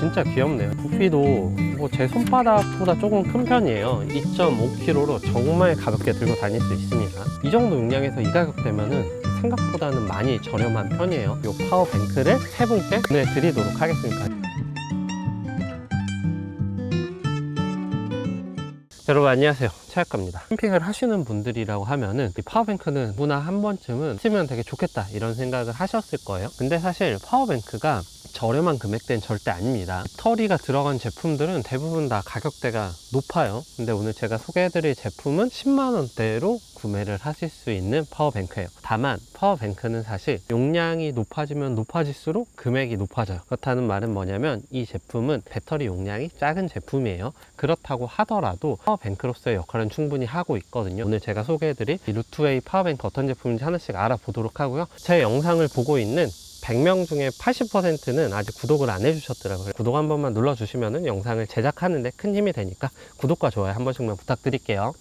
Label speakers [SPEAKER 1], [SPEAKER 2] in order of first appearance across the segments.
[SPEAKER 1] 진짜 귀엽네요. 부피도 뭐 제 손바닥보다 조금 큰 편이에요. 2.5kg로 정말 가볍게 들고 다닐 수 있습니다. 이 정도 용량에서 이 가격 되면은 생각보다는 많이 저렴한 편이에요. 이 파워뱅크를 세 분께 보내드리도록 하겠습니다. 여러분 안녕하세요, 최학과입니다. 캠핑을 하시는 분들이라고 하면은 이 파워뱅크는 누구나 한 번쯤은 쓰면 되게 좋겠다 이런 생각을 하셨을 거예요. 근데 사실 파워뱅크가 저렴한 금액대는 절대 아닙니다. 배터리가 들어간 제품들은 대부분 다 가격대가 높아요. 근데 오늘 제가 소개해드릴 제품은 10만원대로 구매를 하실 수 있는 파워뱅크예요. 다만 파워뱅크는 사실 용량이 높아지면 높아질수록 금액이 높아져요. 그렇다는 말은 뭐냐면 이 제품은 배터리 용량이 작은 제품이에요. 그렇다고 하더라도 파워뱅크로서의 역할은 충분히 하고 있거든요. 오늘 제가 소개해드릴 이 루트웨이 파워뱅크 어떤 제품인지 하나씩 알아보도록 하고요. 제 영상을 보고 있는 100명 중에 80%는 아직 구독을 안 해주셨더라고요. 구독 한 번만 눌러주시면 영상을 제작하는데 큰 힘이 되니까 구독과 좋아요 한 번씩만 부탁드릴게요.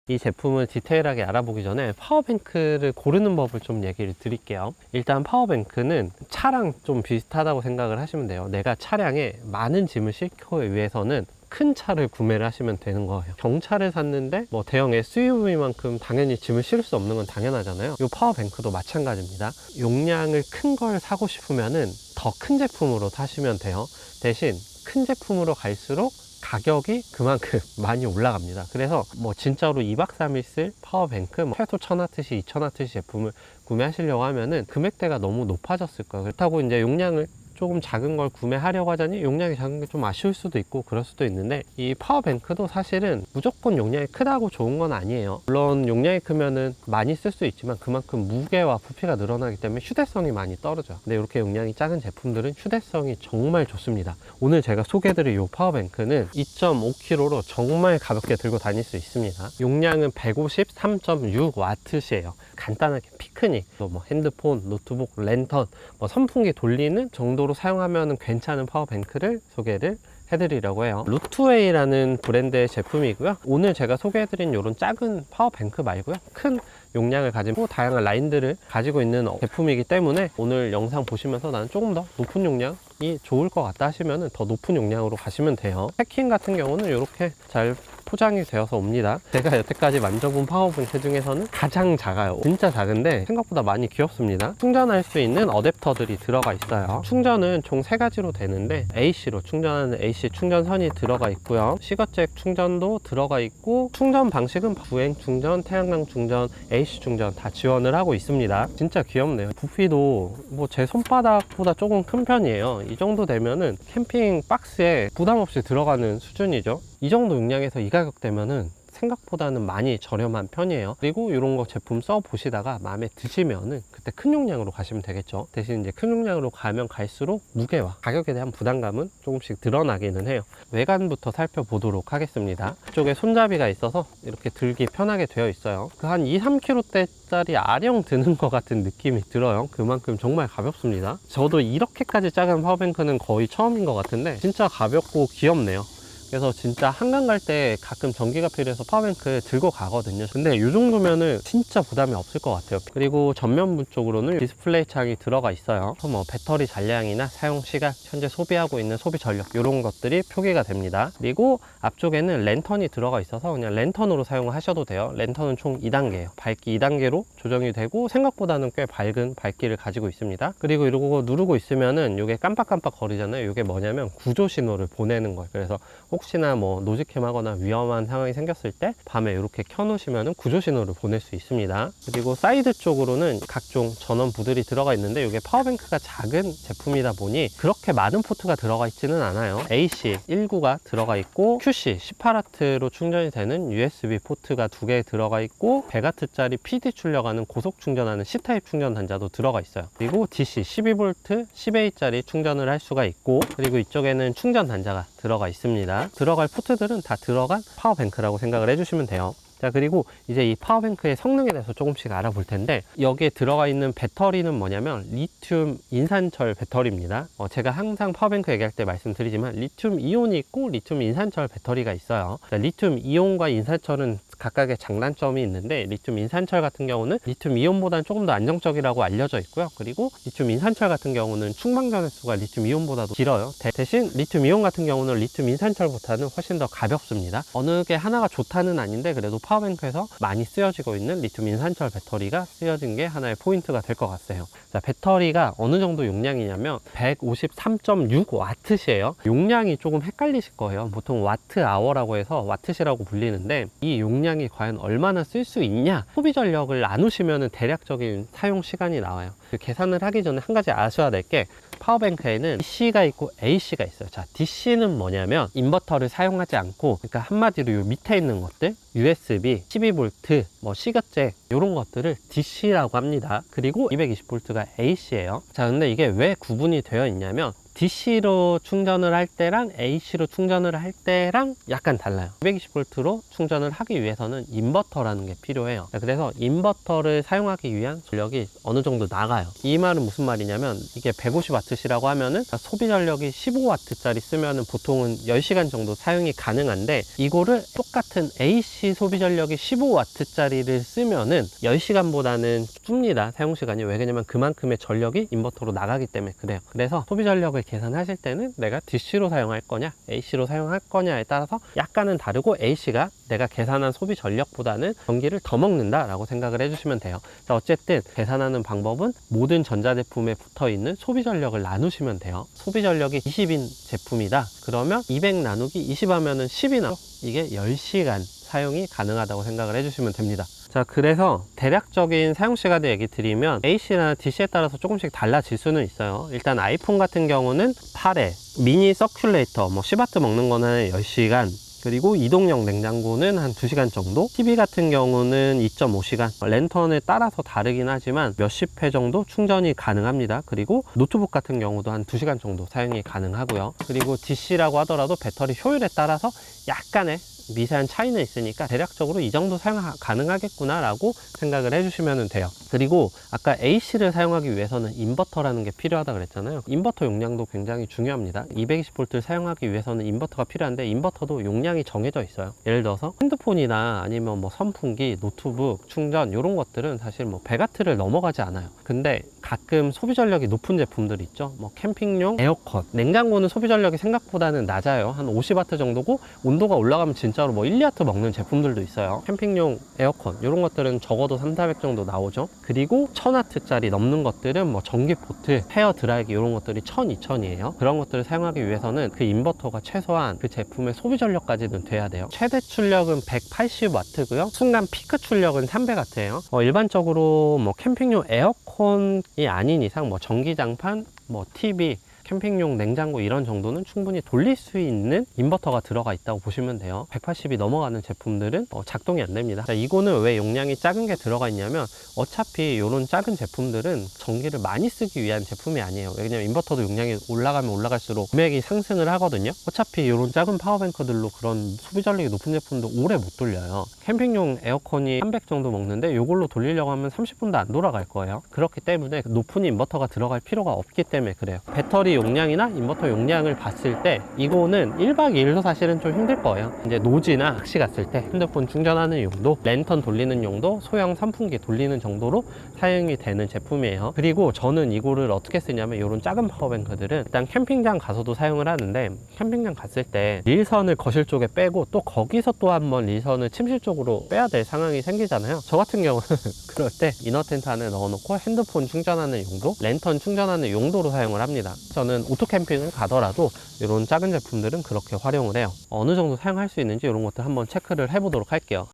[SPEAKER 1] 이 제품을 디테일하게 알아보기 전에 파워뱅크를 고르는 법을 좀 얘기를 드릴게요. 일단 파워뱅크는 차랑 좀 비슷하다고 생각을 하시면 돼요. 내가 차량에 많은 짐을 싣기 위해서는 큰 차를 구매를 하시면 되는 거예요. 경차를 샀는데 뭐 대형 SUV만큼 당연히 짐을 실을 수 없는 건 당연하잖아요. 이 파워뱅크도 마찬가지입니다. 용량을 큰 걸 사고 싶으면은 더 큰 제품으로 사시면 돼요. 대신 큰 제품으로 갈수록 가격이 그만큼 많이 올라갑니다. 그래서 뭐 진짜로 2박 3일 쓸 파워뱅크 최소 1000W, 2000W 제품을 구매하시려고 하면은 금액대가 너무 높아졌을 거예요. 그렇다고 이제 용량을 조금 작은 걸 구매하려고 하자니 용량이 작은 게 좀 아쉬울 수도 있고 그럴 수도 있는데, 이 파워뱅크도 사실은 무조건 용량이 크다고 좋은 건 아니에요. 물론 용량이 크면은 많이 쓸 수 있지만 그만큼 무게와 부피가 늘어나기 때문에 휴대성이 많이 떨어져요. 근데 이렇게 용량이 작은 제품들은 휴대성이 정말 좋습니다. 오늘 제가 소개해드릴 이 파워뱅크는 2.5kg로 정말 가볍게 들고 다닐 수 있습니다. 용량은 153.6W예요 간단하게 피크닉, 뭐 핸드폰, 노트북, 랜턴, 뭐 선풍기 돌리는 정도로 사용하면 괜찮은 파워뱅크를 소개를 해드리려고 해요. 루트웨이라는 브랜드의 제품이고요. 오늘 제가 소개해드린 이런 작은 파워뱅크 말고요, 큰 용량을 가지고 다양한 라인들을 가지고 있는 제품이기 때문에 오늘 영상 보시면서 나는 조금 더 높은 용량이 좋을 것 같다 하시면 더 높은 용량으로 가시면 돼요. 패킹 같은 경우는 이렇게 잘 포장이 되어서 옵니다. 제가 여태까지 만져본 파워뱅크 중에서는 가장 작아요. 진짜 작은데 생각보다 많이 귀엽습니다. 충전할 수 있는 어댑터들이 들어가 있어요. 충전은 총 3가지로 되는데 AC로 충전하는 AC 충전선이 들어가 있고요, 시거잭 충전도 들어가 있고, 충전 방식은 부행 충전, 태양광 충전, AC 충전 다 지원을 하고 있습니다. 진짜 귀엽네요. 부피도 뭐 제 손바닥보다 조금 큰 편이에요. 이 정도 되면은 캠핑 박스에 부담 없이 들어가는 수준이죠. 이 정도 용량에서 이 가격 되면은 생각보다는 많이 저렴한 편이에요. 그리고 이런 거 제품 써 보시다가 마음에 드시면은 그때 큰 용량으로 가시면 되겠죠. 대신 이제 큰 용량으로 가면 갈수록 무게와 가격에 대한 부담감은 조금씩 드러나기는 해요. 외관부터 살펴보도록 하겠습니다. 이쪽에 손잡이가 있어서 이렇게 들기 편하게 되어 있어요. 그 한 2-3kg대짜리 아령 드는 것 같은 느낌이 들어요. 그만큼 정말 가볍습니다. 저도 이렇게까지 작은 파워뱅크는 거의 처음인 것 같은데 진짜 가볍고 귀엽네요. 그래서 진짜 한강 갈 때 가끔 전기가 필요해서 파워뱅크 들고 가거든요. 근데 이 정도면은 진짜 부담이 없을 것 같아요. 그리고 전면부 쪽으로는 디스플레이 창이 들어가 있어요. 뭐 배터리 잔량이나 사용 시간, 현재 소비하고 있는 소비 전력 이런 것들이 표기가 됩니다. 그리고 앞쪽에는 랜턴이 들어가 있어서 그냥 랜턴으로 사용을 하셔도 돼요. 랜턴은 총 2단계예요. 밝기 2단계로 조정이 되고 생각보다는 꽤 밝은 밝기를 가지고 있습니다. 그리고 이러고 누르고 있으면은 이게 깜빡깜빡 거리잖아요. 이게 뭐냐면 구조 신호를 보내는 거예요. 그래서 혹시나 뭐 노즈캠 하거나 위험한 상황이 생겼을 때 밤에 이렇게 켜놓으시면 구조 신호를 보낼 수 있습니다. 그리고 사이드 쪽으로는 각종 전원부들이 들어가 있는데 이게 파워뱅크가 작은 제품이다 보니 그렇게 많은 포트가 들어가 있지는 않아요. AC 19가 들어가 있고, QC 18W로 충전이 되는 USB 포트가 2개 들어가 있고, 100W짜리 PD 출력하는 고속 충전하는 C타입 충전 단자도 들어가 있어요. 그리고 DC 12V 10A짜리 충전을 할 수가 있고, 그리고 이쪽에는 충전 단자가 들어가 있습니다. 들어갈 포트들은 다 들어간 파워뱅크라고 생각을 해주시면 돼요. 자, 그리고 이제 이 파워뱅크의 성능에 대해서 조금씩 알아볼 텐데, 여기에 들어가 있는 배터리는 뭐냐면 리튬 인산철 배터리입니다. 제가 항상 파워뱅크 얘기할 때 말씀드리지만 리튬 이온이 있고 리튬 인산철 배터리가 있어요. 자, 리튬 이온과 인산철은 각각의 장단점이 있는데, 리튬 인산철 같은 경우는 리튬 이온보다는 조금 더 안정적이라고 알려져 있고요. 그리고 리튬 인산철 같은 경우는 충방전 횟수가 리튬 이온보다도 길어요. 대신 리튬 이온 같은 경우는 리튬 인산철보다는 훨씬 더 가볍습니다. 어느 게 하나가 좋다는 아닌데, 그래도 파워뱅크에서 많이 쓰여지고 있는 리튬 인산철 배터리가 쓰여진 게 하나의 포인트가 될 것 같아요. 자, 배터리가 어느 정도 용량이냐면 153.6W예요. 용량이 조금 헷갈리실 거예요. 보통 와트 아워라고 해서 와트시라고 불리는데, 이 용량이 과연 얼마나 쓸 수 있냐, 소비 전력을 나누시면 대략적인 사용 시간이 나와요. 그 계산을 하기 전에 한 가지 아셔야 될 게, 파워뱅크에는 DC가 있고 AC가 있어요. 자, DC는 뭐냐면 인버터를 사용하지 않고, 그러니까 한마디로 요 밑에 있는 것들, USB, 12V, 뭐 시거잭 이런 것들을 DC라고 합니다. 그리고 220V가 AC예요. 자, 근데 이게 왜 구분이 되어 있냐면, DC로 충전을 할 때랑 AC로 충전을 할 때랑 약간 달라요. 220V로 충전을 하기 위해서는 인버터라는 게 필요해요. 그래서 인버터를 사용하기 위한 전력이 어느 정도 나가요. 이 말은 무슨 말이냐면, 이게 150W시라고 하면은 소비 전력이 15W짜리 쓰면은 보통은 10시간 정도 사용이 가능한데, 이거를 똑같은 AC 소비 전력이 15W짜리를 쓰면은 10시간보다는 줍니다, 사용 시간이. 왜냐면 그만큼의 전력이 인버터로 나가기 때문에 그래요. 그래서 소비 전력을 계산하실 때는 내가 DC로 사용할 거냐 AC로 사용할 거냐에 따라서 약간은 다르고, AC가 내가 계산한 소비 전력보다는 전기를 더 먹는다 라고 생각을 해주시면 돼요. 자, 어쨌든 계산하는 방법은 모든 전자제품에 붙어있는 소비 전력을 나누시면 돼요. 소비 전력이 20인 제품이다 그러면 200 나누기 20 하면은 10이 나죠. 이게 10시간 사용이 가능하다고 생각을 해주시면 됩니다. 자, 그래서 대략적인 사용시간을 얘기 드리면 AC나 DC에 따라서 조금씩 달라질 수는 있어요. 일단 아이폰 같은 경우는 8회, 미니 서큘레이터 뭐 10W 먹는 거는 10시간, 그리고 이동형 냉장고는 한 2시간 정도, TV 같은 경우는 2.5시간, 랜턴에 따라서 다르긴 하지만 몇십 회 정도 충전이 가능합니다. 그리고 노트북 같은 경우도 한 2시간 정도 사용이 가능하고요. 그리고 DC라고 하더라도 배터리 효율에 따라서 약간의 미세한 차이는 있으니까 대략적으로 이 정도 사용 가능하겠구나 라고 생각을 해주시면 돼요. 그리고 아까 AC를 사용하기 위해서는 인버터라는 게 필요하다 그랬잖아요. 인버터 용량도 굉장히 중요합니다. 220V를 사용하기 위해서는 인버터가 필요한데, 인버터도 용량이 정해져 있어요. 예를 들어서 핸드폰이나 아니면 뭐 선풍기, 노트북, 충전 이런 것들은 사실 뭐 100W를 넘어가지 않아요. 근데 가끔 소비 전력이 높은 제품들 있죠. 뭐 캠핑용 에어컨, 냉장고는 소비 전력이 생각보다는 낮아요. 한 50W 정도고, 온도가 올라가면 진짜로 뭐 1, 2W 먹는 제품들도 있어요. 캠핑용 에어컨 이런 것들은 적어도 3, 400 정도 나오죠. 그리고 1000W짜리 넘는 것들은 뭐 전기포트, 헤어 드라이기 이런 것들이 1000, 2000이에요. 그런 것들을 사용하기 위해서는 그 인버터가 최소한 그 제품의 소비 전력까지는 돼야 돼요. 최대 출력은 180W고요. 순간 피크 출력은 300W예요. 일반적으로 뭐 캠핑용 에어컨이 아닌 이상 뭐 전기장판, 뭐 TV, 캠핑용 냉장고 이런 정도는 충분히 돌릴 수 있는 인버터가 들어가 있다고 보시면 돼요. 180이 넘어가는 제품들은 작동이 안 됩니다. 자, 이거는 왜 용량이 작은 게 들어가 있냐면, 어차피 이런 작은 제품들은 전기를 많이 쓰기 위한 제품이 아니에요. 왜냐면 인버터도 용량이 올라가면 올라갈수록 금액이 상승을 하거든요. 어차피 이런 작은 파워뱅크들로 그런 소비 전력이 높은 제품도 오래 못 돌려요. 캠핑용 에어컨이 300 정도 먹는데 이걸로 돌리려고 하면 30분도 안 돌아갈 거예요. 그렇기 때문에 높은 인버터가 들어갈 필요가 없기 때문에 그래요. 배터리 용량이나 인버터 용량을 봤을 때 이거는 1박 2일로 사실은 좀 힘들 거예요. 이제 노지나 낚시 갔을 때 핸드폰 충전하는 용도, 랜턴 돌리는 용도, 소형 선풍기 돌리는 정도로 사용이 되는 제품이에요. 그리고 저는 이거를 어떻게 쓰냐면, 이런 작은 파워뱅크들은 일단 캠핑장 가서도 사용을 하는데, 캠핑장 갔을 때 릴선을 거실 쪽에 빼고 또 거기서 또 한번 릴선을 침실 쪽으로 빼야 될 상황이 생기잖아요. 저 같은 경우는 그럴 때 이너 텐트 안에 넣어놓고 핸드폰 충전하는 용도, 랜턴 충전하는 용도로 사용을 합니다. 저는 오토 캠핑을 가더라도 이런 작은 제품들은 그렇게 활용을 해요. 어느 정도 사용할 수 있는지 이런 것들 한번 체크를 해보도록 할게요.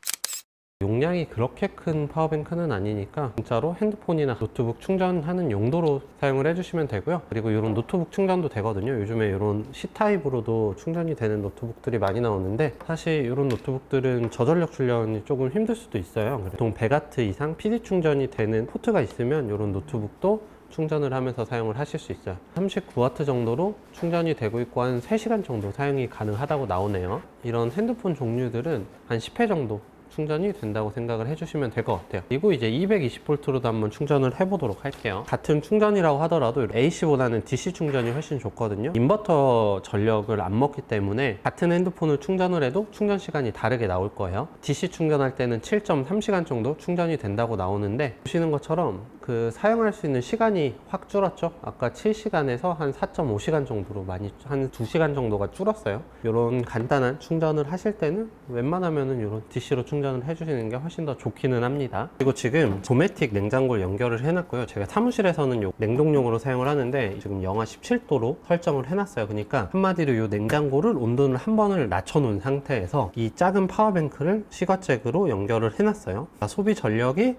[SPEAKER 1] 용량이 그렇게 큰 파워뱅크는 아니니까 진짜로 핸드폰이나 노트북 충전하는 용도로 사용을 해주시면 되고요. 그리고 이런 노트북 충전도 되거든요. 요즘에 이런 C타입으로도 충전이 되는 노트북들이 많이 나오는데, 사실 이런 노트북들은 저전력 충전이 조금 힘들 수도 있어요. 보통 100W 이상 PD 충전이 되는 포트가 있으면 이런 노트북도 충전을 하면서 사용을 하실 수 있어요. 39W 정도로 충전이 되고 있고 한 3시간 정도 사용이 가능하다고 나오네요. 이런 핸드폰 종류들은 한 10회 정도 충전이 된다고 생각을 해주시면 될 것 같아요. 그리고 이제 220V로도 한번 충전을 해보도록 할게요. 같은 충전이라고 하더라도 AC보다는 DC 충전이 훨씬 좋거든요. 인버터 전력을 안 먹기 때문에 같은 핸드폰을 충전을 해도 충전 시간이 다르게 나올 거예요. DC 충전할 때는 7.3시간 정도 충전이 된다고 나오는데, 보시는 것처럼 그 사용할 수 있는 시간이 확 줄었죠. 아까 7시간에서 한 4.5시간 정도로 많이, 한 2시간 정도가 줄었어요. 이런 간단한 충전을 하실 때는 웬만하면은 이런 DC로 충전을 해주시는 게 훨씬 더 좋기는 합니다. 그리고 지금 도메틱 냉장고를 연결을 해놨고요. 제가 사무실에서는 요 냉동용으로 사용을 하는데 지금 영하 17도로 설정을 해놨어요. 그러니까 한마디로 이 냉장고를 온도를 한 번을 낮춰놓은 상태에서 이 작은 파워뱅크를 시가잭으로 연결을 해놨어요. 소비 전력이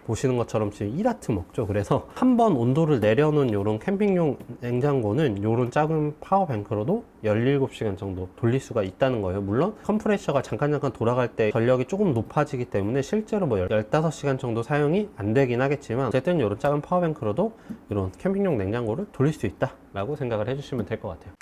[SPEAKER 1] 보시는 것처럼 지금 1W 먹죠. 그래서 한 번 온도를 내려놓은 이런 캠핑용 냉장고는 이런 작은 파워뱅크로도 17시간 정도 돌릴 수가 있다는 거예요. 물론 컴프레셔가 잠깐 돌아갈 때 전력이 조금 높아지기 때문에 실제로 뭐 15시간 정도 사용이 안 되긴 하겠지만, 어쨌든 이런 작은 파워뱅크로도 이런 캠핑용 냉장고를 돌릴 수 있다 라고 생각을 해주시면 될 것 같아요.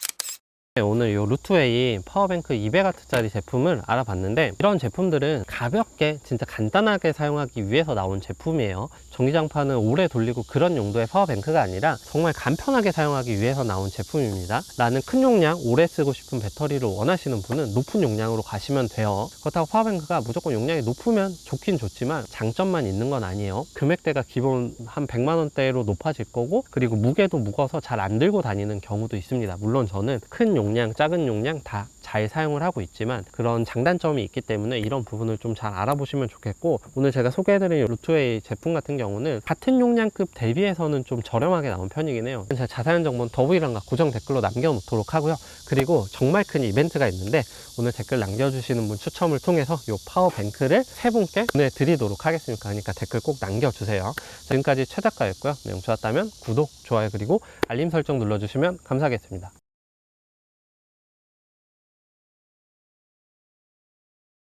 [SPEAKER 1] 오늘 이 루트웨이 파워뱅크 200W짜리 제품을 알아봤는데, 이런 제품들은 가볍게 진짜 간단하게 사용하기 위해서 나온 제품이에요. 전기장판을 오래 돌리고 그런 용도의 파워뱅크가 아니라 정말 간편하게 사용하기 위해서 나온 제품입니다. 나는 큰 용량 오래 쓰고 싶은 배터리를 원하시는 분은 높은 용량으로 가시면 돼요. 그렇다고 파워뱅크가 무조건 용량이 높으면 좋긴 좋지만 장점만 있는 건 아니에요. 금액대가 기본 한 100만원대로 높아질 거고, 그리고 무게도 무거워서 잘 안 들고 다니는 경우도 있습니다. 물론 저는 큰 용량, 작은 용량 다 잘 사용을 하고 있지만 그런 장단점이 있기 때문에 이런 부분을 좀 잘 알아보시면 좋겠고, 오늘 제가 소개해드린 루트웨이 제품 같은 경우는 같은 용량급 대비해서는 좀 저렴하게 나온 편이긴 해요. 제가 자세한 정보는 더보기란과 고정 댓글로 남겨놓도록 하고요. 그리고 정말 큰 이벤트가 있는데, 오늘 댓글 남겨주시는 분 추첨을 통해서 이 파워뱅크를 3분께 보내드리도록 하겠습니다. 그러니까 댓글 꼭 남겨주세요. 지금까지 최작가였고요. 내용 좋았다면 구독, 좋아요, 그리고 알림 설정 눌러주시면 감사하겠습니다.